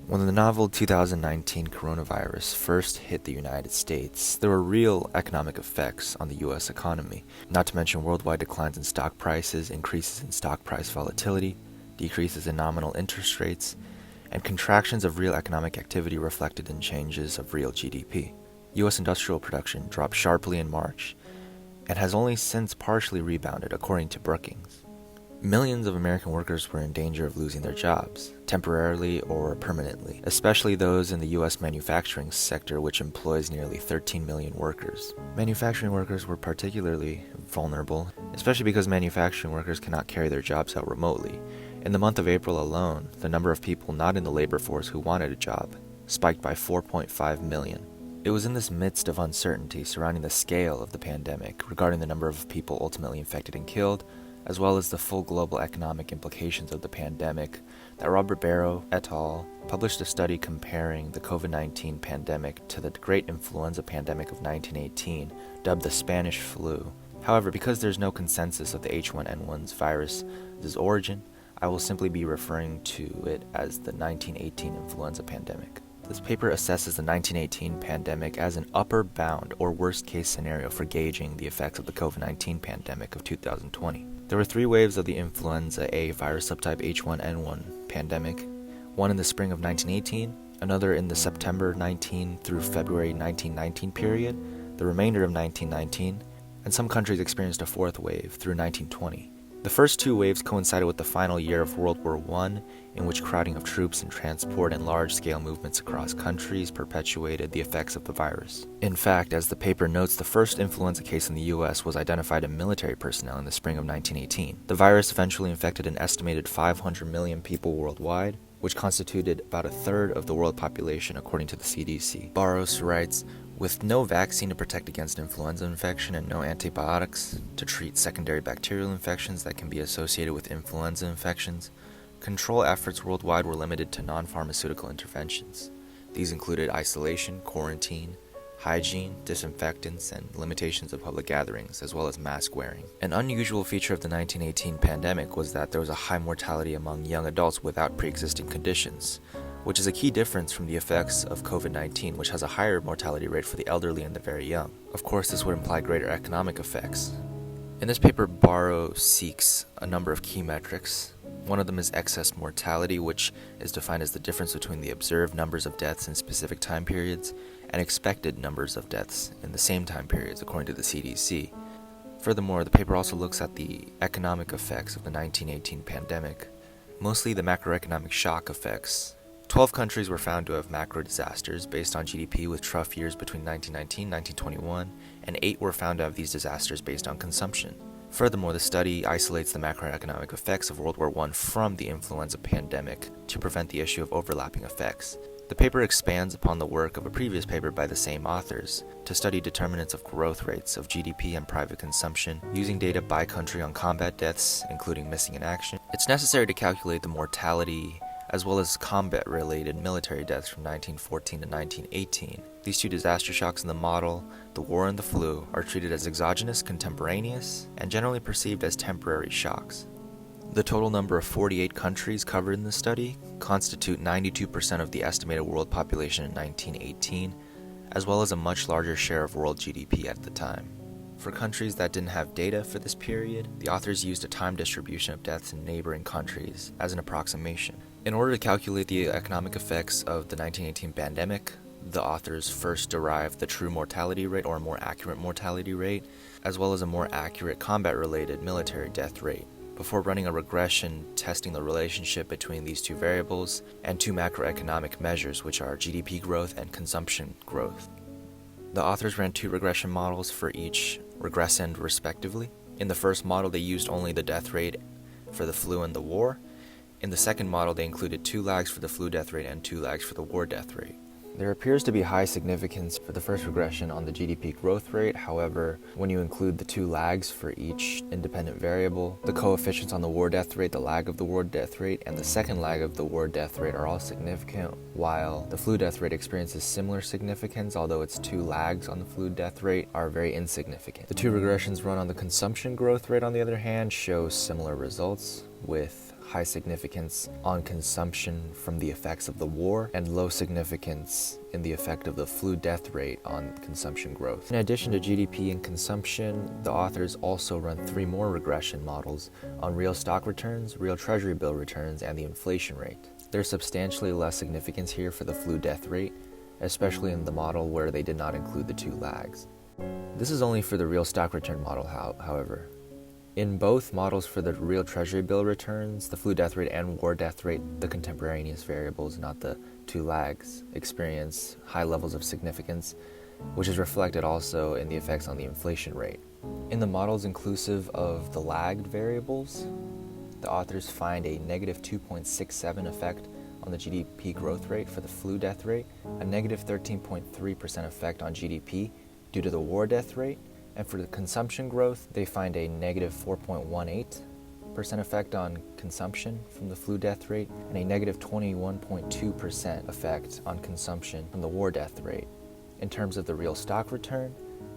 When the novel 2019 coronavirus first hit the United States, there were real economic effects on the US economy, not to mention worldwide declines in stock prices, increases in stock price volatility, decreases in nominal interest rates, and contractions of real economic activity reflected in changes of real GDP. US industrial production dropped sharply in March, and has only since partially rebounded, according to Brookings. Millions of American workers were in danger of losing their jobs, temporarily or permanently, especially those in the U.S. manufacturing sector, which employs nearly 13 million workers. Manufacturing workers were particularly vulnerable, especially because manufacturing workers cannot carry their jobs out remotely. In the month of April alone, the number of people not in the labor force who wanted a job spiked by 4.5 million. It was in this midst of uncertainty surrounding the scale of the pandemic, regarding the number of people ultimately infected and killed, as well as the full global economic implications of the pandemic, that Robert Barro et al. Published a study comparing the COVID-19 pandemic to the Great Influenza Pandemic of 1918, dubbed the Spanish flu. However, because there's no consensus of the H1N1's virus's origin, I will simply be referring to it as the 1918 influenza pandemic. This paper assesses the 1918 pandemic as an upper bound or worst-case scenario for gauging the effects of the COVID-19 pandemic of 2020. There were 3 waves of the influenza A virus subtype H1N1 pandemic, one in the spring of 1918, another in the September 19 through February 1919 period, the remainder of 1919, and some countries experienced a 4th wave through 1920. The first 2 waves coincided with the final year of World War I, in which crowding of troops and transport and large-scale movements across countries perpetuated the effects of the virus. In fact, as the paper notes, the first influenza case in the U.S. was identified in military personnel in the spring of 1918. The virus eventually infected an estimated 500 million people worldwide, which constituted about a third of the world population according to the CDC. Barros writes, with no vaccine to protect against influenza infection and no antibiotics to treat secondary bacterial infections that can be associated with influenza infections, control efforts worldwide were limited to non-pharmaceutical interventions. These included isolation, quarantine, hygiene, disinfectants, and limitations of public gatherings, as well as mask wearing. An unusual feature of the 1918 pandemic was that there was a high mortality among young adults without pre-existing conditions, which is a key difference from the effects of COVID-19, which has a higher mortality rate for the elderly and the very young. Of course, this would imply greater economic effects. In this paper, Barro seeks a number of key metrics. One of them is excess mortality, which is defined as the difference between the observed numbers of deaths in specific time periods and expected numbers of deaths in the same time periods, according to the CDC. Furthermore, the paper also looks at the economic effects of the 1918 pandemic, mostly the macroeconomic shock effects. 12 countries were found to have macro disasters based on GDP with trough years between 1919 and 1921, and 8 were found to have these disasters based on consumption. Furthermore, the study isolates the macroeconomic effects of World War I from the influenza pandemic to prevent the issue of overlapping effects. The paper expands upon the work of a previous paper by the same authors to study determinants of growth rates of GDP and private consumption using data by country on combat deaths, including missing in action. It's necessary to calculate the mortality as well as combat-related military deaths from 1914 to 1918. These 2 disaster shocks in the model, the war and the flu, are treated as exogenous, contemporaneous, and generally perceived as temporary shocks. The total number of 48 countries covered in the study constitute 92% of the estimated world population in 1918, as well as a much larger share of world GDP at the time. For countries that didn't have data for this period, the authors used a time distribution of deaths in neighboring countries as an approximation. In order to calculate the economic effects of the 1918 pandemic, the authors first derived the true mortality rate, or a more accurate mortality rate, as well as a more accurate combat-related military death rate, before running a regression testing the relationship between these 2 variables and 2 macroeconomic measures, which are GDP growth and consumption growth. The authors ran 2 regression models for each regressand respectively. In the first model, they used only the death rate for the flu and the war. In the second model, they included 2 lags for the flu death rate and 2 lags for the war death rate. There appears to be high significance for the first regression on the GDP growth rate. However, when you include the 2 lags for each independent variable, the coefficients on the war death rate, the lag of the war death rate, and the second lag of the war death rate are all significant, while the flu death rate experiences similar significance, although its 2 lags on the flu death rate are very insignificant. The 2 regressions run on the consumption growth rate, on the other hand, show similar results, with high significance on consumption from the effects of the war, and low significance in the effect of the flu death rate on consumption growth. In addition to GDP and consumption, the authors also run 3 more regression models on real stock returns, real treasury bill returns, and the inflation rate. There's substantially less significance here for the flu death rate, especially in the model where they did not include the 2 lags. This is only for the real stock return model, however. In both models for the real treasury bill returns, the flu death rate and war death rate, the contemporaneous variables, not the 2 lags, experience high levels of significance, which is reflected also in the effects on the inflation rate. In the models inclusive of the lagged variables, the authors find a negative 2.67 effect on the GDP growth rate for the flu death rate, a negative 13.3% effect on GDP due to the war death rate, and for the consumption growth, they find a negative 4.18% effect on consumption from the flu death rate, and a negative 21.2% effect on consumption from the war death rate. In terms of the real stock return,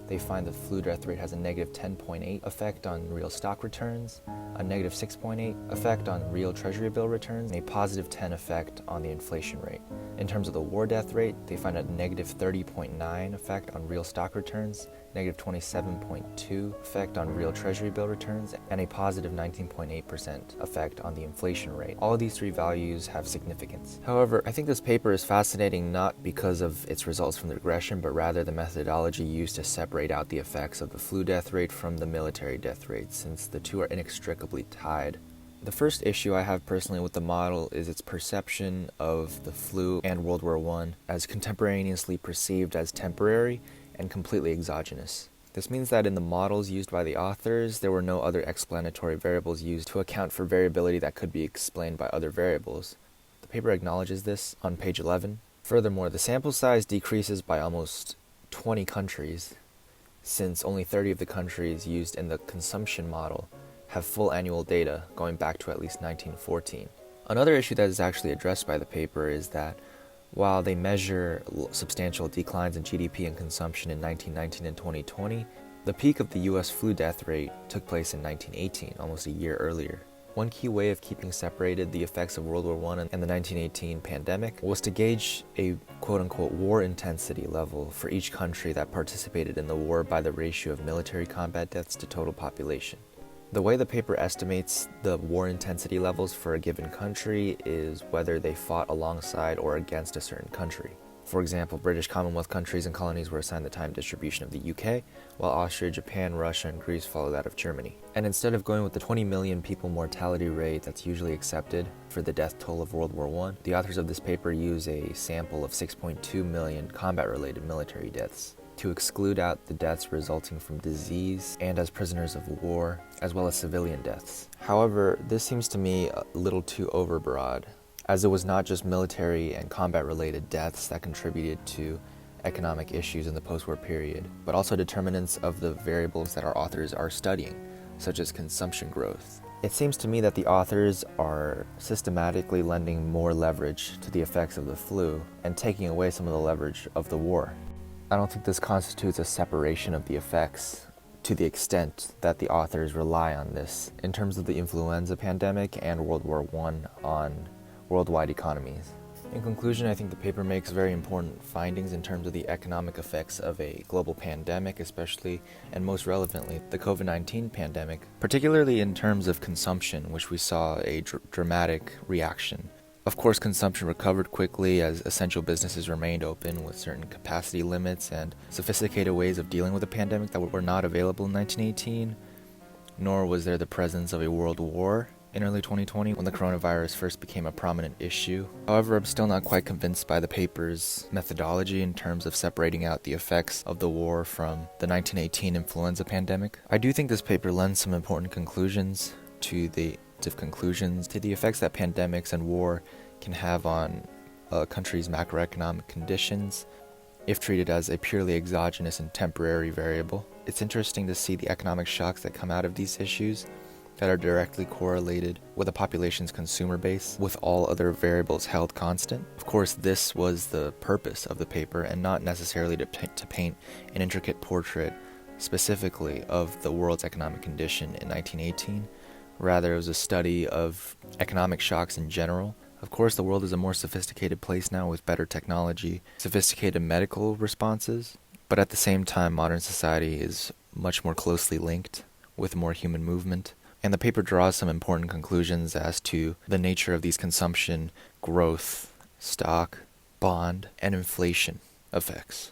they find the flu death rate has a negative 10.8 effect on real stock returns, a negative 6.8 effect on real treasury bill returns, and a positive 10 effect on the inflation rate. In terms of the war death rate, they find a negative 30.9 effect on real stock returns, negative 27.2 effect on real treasury bill returns, and a positive 19.8% effect on the inflation rate. All of these 3 values have significance. However, I think this paper is fascinating not because of its results from the regression, but rather the methodology used to separate out the effects of the flu death rate from the military death rate, since the 2 are inextricably tied. The first issue I have personally with the model is its perception of the flu and World War I as contemporaneously perceived as temporary and completely exogenous. This means that in the models used by the authors, there were no other explanatory variables used to account for variability that could be explained by other variables. The paper acknowledges this on page 11. Furthermore, the sample size decreases by almost 20 countries, since only 30 of the countries used in the consumption model have full annual data going back to at least 1914. Another issue that is actually addressed by the paper is that while they measure substantial declines in GDP and consumption in 1919 and 2020, the peak of the US flu death rate took place in 1918, almost a year earlier. One key way of keeping separated the effects of World War I and the 1918 pandemic was to gauge a quote-unquote war intensity level for each country that participated in the war by the ratio of military combat deaths to total population. The way the paper estimates the war intensity levels for a given country is whether they fought alongside or against a certain country. For example, British Commonwealth countries and colonies were assigned the time distribution of the UK, while Austria, Japan, Russia, and Greece followed that of Germany. And instead of going with the 20 million people mortality rate that's usually accepted for the death toll of World War I, the authors of this paper use a sample of 6.2 million combat-related military deaths to exclude out the deaths resulting from disease and as prisoners of war, as well as civilian deaths. However, this seems to me a little too overbroad, as it was not just military and combat-related deaths that contributed to economic issues in the post-war period, but also determinants of the variables that our authors are studying, such as consumption growth. It seems to me that the authors are systematically lending more leverage to the effects of the flu and taking away some of the leverage of the war. I don't think this constitutes a separation of the effects to the extent that the authors rely on this in terms of the influenza pandemic and World War I on worldwide economies. In conclusion, I think the paper makes very important findings in terms of the economic effects of a global pandemic, especially and most relevantly the COVID-19 pandemic, particularly in terms of consumption, which we saw a dramatic reaction. Of course, consumption recovered quickly as essential businesses remained open with certain capacity limits and sophisticated ways of dealing with the pandemic that were not available in 1918, nor was there the presence of a world war in early 2020 when the coronavirus first became a prominent issue. However, I'm still not quite convinced by the paper's methodology in terms of separating out the effects of the war from the 1918 influenza pandemic. I do think this paper lends some important conclusions to the effects that pandemics and war can have on a country's macroeconomic conditions if treated as a purely exogenous and temporary variable. It's interesting to see the economic shocks that come out of these issues that are directly correlated with a population's consumer base, with all other variables held constant. Of course, this was the purpose of the paper, and not necessarily to paint an intricate portrait specifically of the world's economic condition in 1918, Rather, it was a study of economic shocks in general. Of course, the world is a more sophisticated place now with better technology, sophisticated medical responses, but at the same time, modern society is much more closely linked with more human movement. And the paper draws some important conclusions as to the nature of these consumption, growth, stock, bond, and inflation effects.